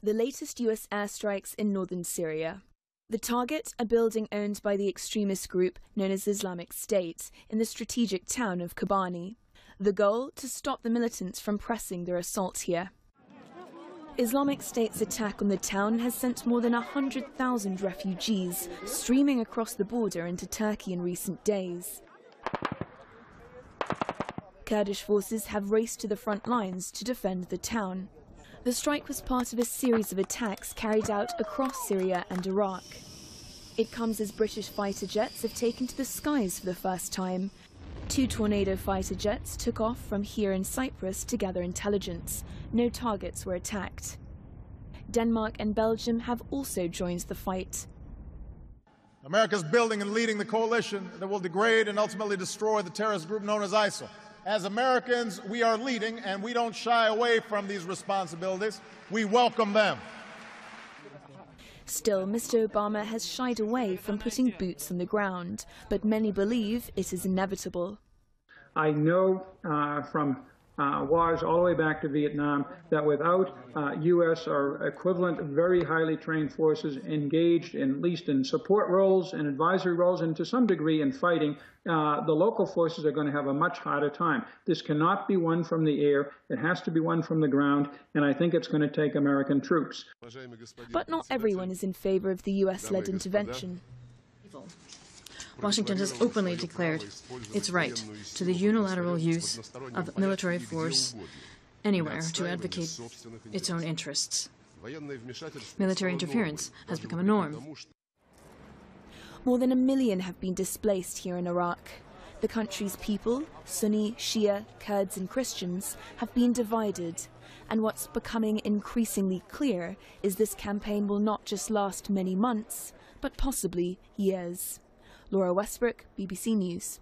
the latest US airstrikes in northern Syria. The target, a building owned by the extremist group known as Islamic State in the strategic town of Kobane. The goal, to stop the militants from pressing their assault here. Islamic State's attack on the town has sent more than 100,000 refugees streaming across the border into Turkey in recent days. Kurdish forces have raced to the front lines to defend the town. The strike was part of a series of attacks carried out across Syria and Iraq. It comes as British fighter jets have taken to the skies for the first time. 2 Tornado fighter jets took off from here in Cyprus to gather intelligence. No targets were attacked. Denmark and Belgium have also joined the fight. America's building and leading the coalition that will degrade and ultimately destroy the terrorist group known as ISIL. As Americans, we are leading, and we don't shy away from these responsibilities. We welcome them. Still, Mr. Obama has shied away from putting boots on the ground, but many believe it is inevitable. I know from wars all the way back to Vietnam that without U.S. or equivalent very highly trained forces engaged at least in support roles and advisory roles and to some degree in fighting, the local forces are going to have a much harder time. This cannot be won from the air. It has to be won from the ground, and I think it's going to take American troops. But not everyone is in favor of the U.S.-led intervention. Washington has openly declared its right to the unilateral use of military force anywhere to advocate its own interests. Military interference has become a norm. More than 1 million have been displaced here in Iraq. The country's people, Sunni, Shia, Kurds and Christians, have been divided. And what's becoming increasingly clear is this campaign will not just last many months, but possibly years. Laura Westbrook, BBC News.